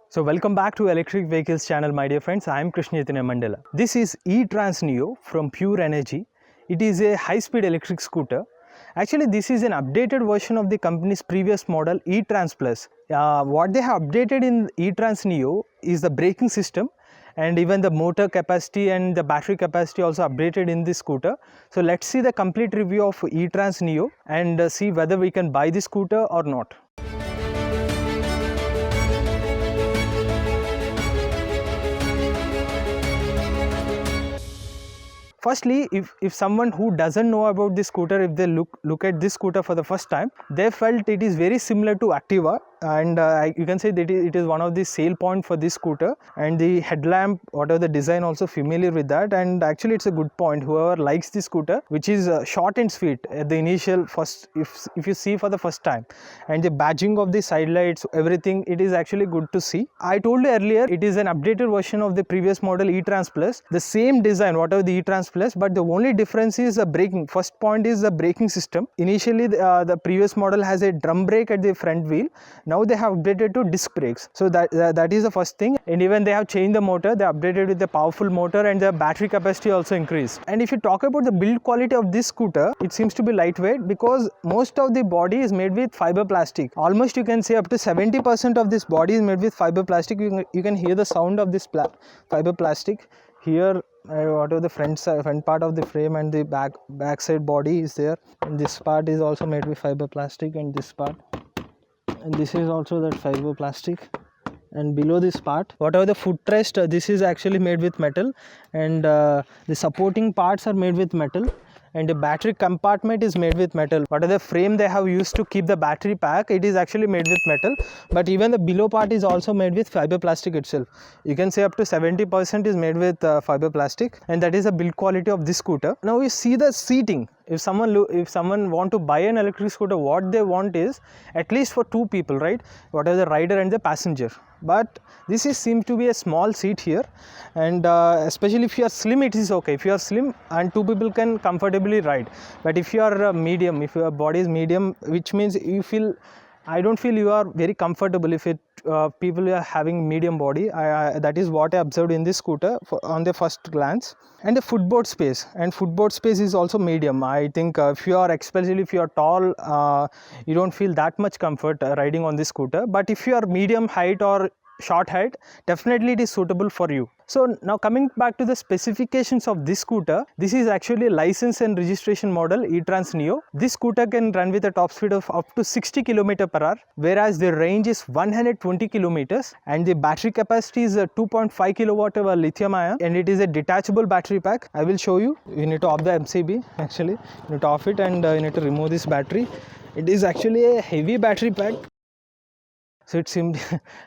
So welcome back to Electric Vehicles channel, my dear friends. I am Krishna Chaitanya Mandala. This is e-Trans Neo from Pure Energy. It is a high-speed electric scooter. Actually, this is an updated version of the company's previous model e-Trans Plus. What they have updated in e-Trans Neo is the braking system, and even the motor capacity and the battery capacity also updated in this scooter. So let's see the complete review of e-Trans Neo and see whether we can buy this scooter or not. Firstly, if someone who doesn't know about this scooter, if they look at this scooter for the first time, they felt it is very similar to Activa, and you can say that it is one of the sale point for this scooter, and the headlamp, whatever the design, also familiar with that, and actually it's a good point. Whoever likes this scooter, which is short and sweet at the initial first, if you see for the first time, and the badging of the side lights, everything, it is actually good to see. I told you earlier, it is an updated version of the previous model e-Trans Plus, the same design whatever the e-Trans Plus, but the only difference is the braking. First point is the braking system. Initially the previous model has a drum brake at the front wheel. Now they have updated to disc brakes, so that is the first thing. And even they have changed the motor. They updated with the powerful motor, and the battery capacity also increased. And if you talk about the build quality of this scooter, it seems to be lightweight because most of the body is made with fiber plastic. Almost you can say up to 70% of this body is made with fiber plastic. You can hear the sound of this fiber plastic here. Whatever the front part of the frame and the back side body is there, and this part is also made with fiber plastic, and this part, and this is also that fiber plastic. And below this part, whatever the footrest, this is actually made with metal, and the supporting parts are made with metal, and the battery compartment is made with metal. Whatever the frame they have used to keep the battery pack, it is actually made with metal, but even the below part is also made with fiber plastic itself. You can say up to 70% is made with fiber plastic, and that is the build quality of this scooter. Now you see the seating. If someone want to buy an electric scooter, what they want is at least for two people, right? What are the rider and the passenger. But this seems to be a small seat here, and especially if you are slim, it is okay. If you are slim, and two people can comfortably ride. But if you are medium, if your body is medium, which means I don't feel you are very comfortable if people are having medium body. That is what I observed in this scooter on the first glance. And the footboard space, is also medium. I think especially if you are tall, you don't feel that much comfort riding on this scooter. But if you are medium height or short height, definitely it is suitable for you. So now coming back to the specifications of this scooter, this is actually a license and registration model e-Trans Neo. This scooter can run with a top speed of up to 60 km/h, whereas the range is 120 km, and the battery capacity is 2.5 kWh lithium ion, and it is a detachable battery pack. I will show you. You need to off the MCB. Actually, you need to off it, and you need to remove this battery. It is actually a heavy battery pack. So it seemed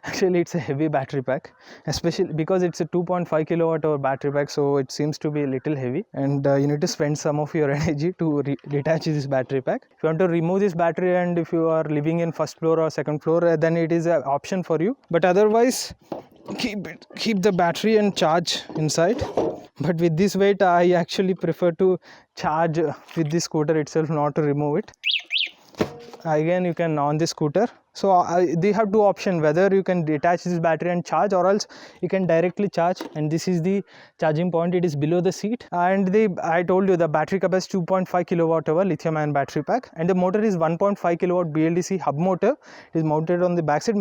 actually it's a heavy battery pack, especially because it's a 2.5 kWh battery pack, so it seems to be a little heavy, and you need to spend some of your energy to detach this battery pack. If you want to remove this battery, and if you are living in first floor or second floor, then it is an option for you. But otherwise, keep the battery and charge inside. But with this weight, I actually prefer to charge with the scooter itself, not to remove it. Again, you can on the scooter. So they have two options, whether you can detach this battery and charge, or else you can directly charge. And this is the charging point. It is below the seat, and I told you the battery capacity 2.5 kWh lithium ion battery pack, and the motor is 1.5 kW BLDC hub motor. It is mounted on the back side.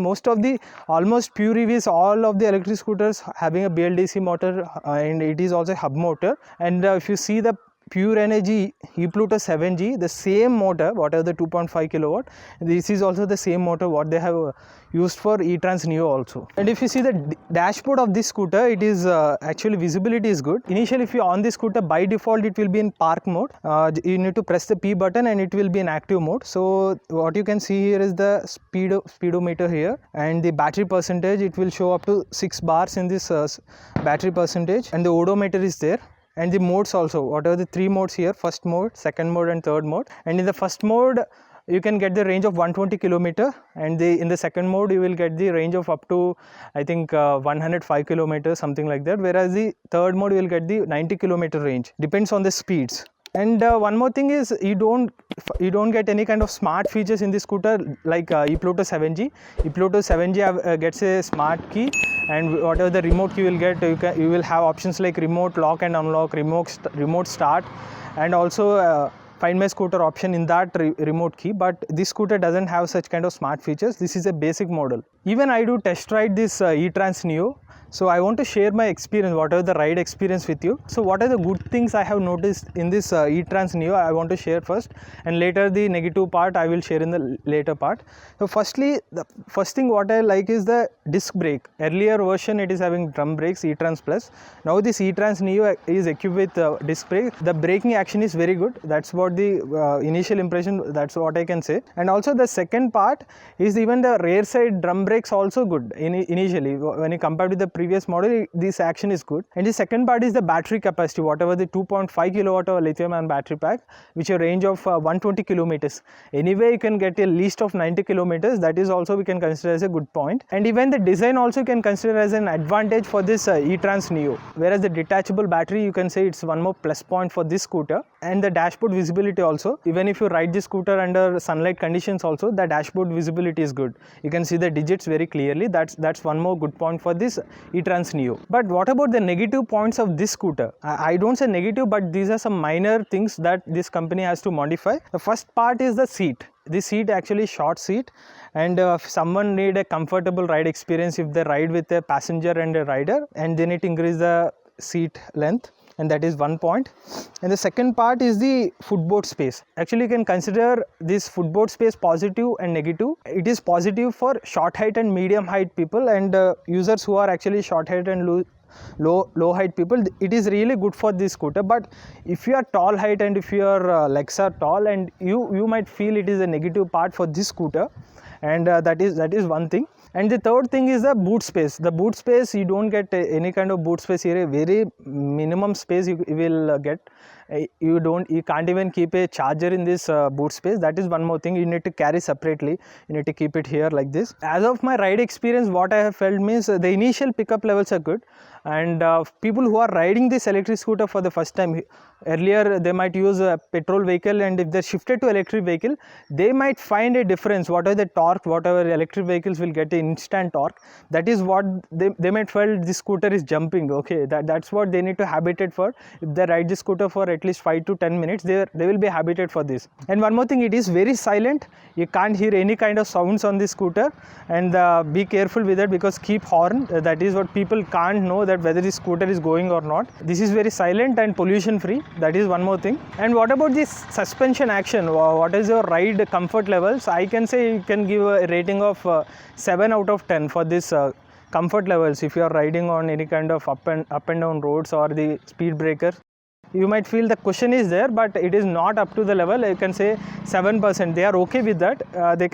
Almost pure EVs, all of the electric scooters having a BLDC motor, and it is also a hub motor. And if you see the Pure Energy ePluto 7G, the same motor, whatever the 2.5 kW, this is also the same motor what they have used for e-Trans Neo also. And if you see the dashboard of this scooter, it is actually visibility is good. Initially, if you are on this scooter, by default it will be in park mode. You need to press the P button, and it will be in active mode. So what you can see here is the speedometer here, and the battery percentage. It will show up to 6 bars in this battery percentage, and the odometer is there. And the modes also, whatever the three modes here, first mode, second mode, and third mode. And in the first mode, you can get the range of 120 km, and in the second mode you will get the range of up to, I think, 105 km, something like that, whereas the third mode you will get the 90 km range, depends on the speeds. And one more thing is you don't get any kind of smart features in this scooter like ePluto 7G. ePluto 7G gets a smart key, and whatever the remote key you will get, you will have options like remote lock and unlock, remote start, and also Find My Scooter option in that remote key. But this scooter doesn't have such kind of smart features. This is a basic model. Even I do test ride this E-Trans Neo. So I want to share my experience, whatever the ride experience with you. So what are the good things I have noticed in this E-Trans Neo, I want to share first, and later the negative part I will share in the later part. So firstly, the first thing what I like is the disc brake. Earlier version it is having drum brakes, E-Trans Plus. Now this E-Trans Neo is equipped with disc brake. The braking action is very good. That's what the initial impression, that's what I can say. And also the second part is even the rear side drum brakes also good initially. When you compare with the previous model, this action is good. And the second part is the battery capacity, whatever the 2.5 kilowatt hour lithium ion battery pack, which a range of 120 kilometers. Anyway, you can get a least of 90 kilometers. That is also we can consider as a good point. And even the design also can consider as an advantage for this E-Trans Neo. Whereas the detachable battery, you can say it's one more plus point for this scooter. And the dashboard visibility also, even if you ride this scooter under sunlight conditions also, the dashboard visibility is good. You can see the digits very clearly. That's one more good point for this E-Trans Neo. But what about the negative points of this scooter? I don't say negative, but these are some minor things that this company has to modify. The first part is the seat. This seat actually short seat, and if someone need a comfortable ride experience, if they ride with a passenger and a rider, and they need to increase the seat length, and that is one point. And the second part is the footboard space. Actually, you can consider this footboard space positive and negative. It is positive for short height and medium height people, and users who are actually short height and low height people. It is really good for this scooter. But if you are tall height and if your legs are tall, and you might feel it is a negative part for this scooter, and that is one thing. And the third thing is the boot space. The boot space, you don't get any kind of boot space here. A very minimum space you will get. You can't even keep a charger in this boot space. That is one more thing. You need to carry separately. You need to keep it here like this. As of my ride experience, what I have felt means the initial pickup levels are good, and people who are riding this electric scooter for the first time, earlier they might use a petrol vehicle, and if they shifted to electric vehicle, they might find a difference. Whatever the torque, whatever electric vehicles will get instant torque, that is what they might feel this scooter is jumping. Okay, that's what they need to habitate for. If they ride this scooter for at least 5 to 10 minutes, they will be habited for this. And one more thing, it is very silent. You can't hear any kind of sounds on this scooter, and be careful with that, because keep horn, that is what people can't know, that whether this scooter is going or not. This is very silent and pollution free. That is one more thing. And what about this suspension action? What is your ride comfort levels? I can say you can give a rating of 7 out of 10 for this comfort levels. If you are riding on any kind of up and down roads or the speed breaker, you might feel the cushion is there, but it is not up to the level. You can say 7%. They are okay with that. They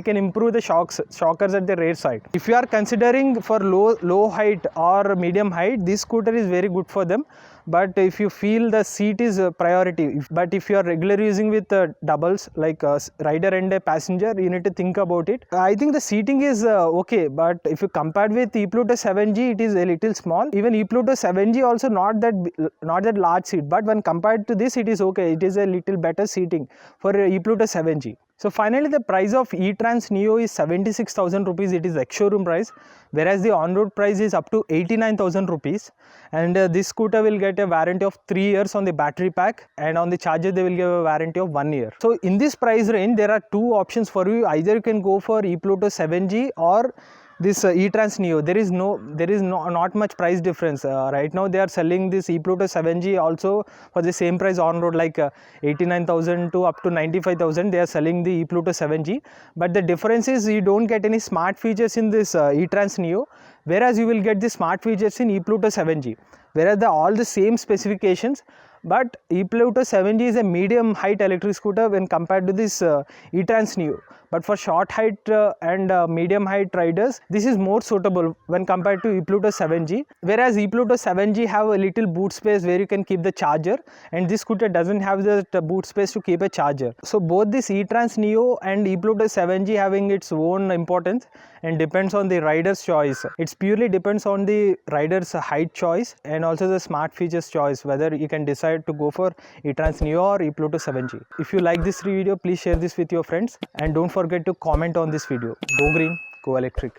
can improve the shockers at the rear side. If you are considering for low height or medium height, this scooter is very good for them. But if you feel the seat is a priority, but if you are regularly using with doubles like a rider and a passenger, you need to think about it. I think the seating is okay, but if you compared with ePluto 7G, it is a little small. Even ePluto 7G also not that large seat, but when compared to this, it is okay. It is a little better seating for ePluto 7G. So finally, the price of E-Trans Neo is 76,000 rupees. It is ex-showroom price, whereas the on-road price is up to 89,000 rupees. And this scooter will get a warranty of 3 years on the battery pack, and on the charger they will give a warranty of 1 year. So in this price range, there are two options for you. Either you can go for ePluto 7G or this E-Trans Neo. There is not much price difference. Right now they are selling this ePluto 7G also for the same price on road, like 89,000 to up to 95,000. They are selling the ePluto 7G, but the difference is you don't get any smart features in this E-Trans Neo, whereas you will get the smart features in ePluto 7G, whereas all the same specifications. But ePluto 7G is a medium height electric scooter when compared to this E-Trans Neo. But for short height and medium height riders, this is more suitable when compared to ePluto 7G. Whereas ePluto 7G have a little boot space where you can keep the charger, and this scooter doesn't have the boot space to keep a charger. So both this E-Trans Neo and ePluto 7G having its own importance, and depends on the rider's choice. It's purely depends on the rider's height choice and also the smart features choice, whether you can decide decide to go for eTrans Neo or ePluto 7G. If you like this video, please share this with your friends and don't forget to comment on this video. Go green, go electric.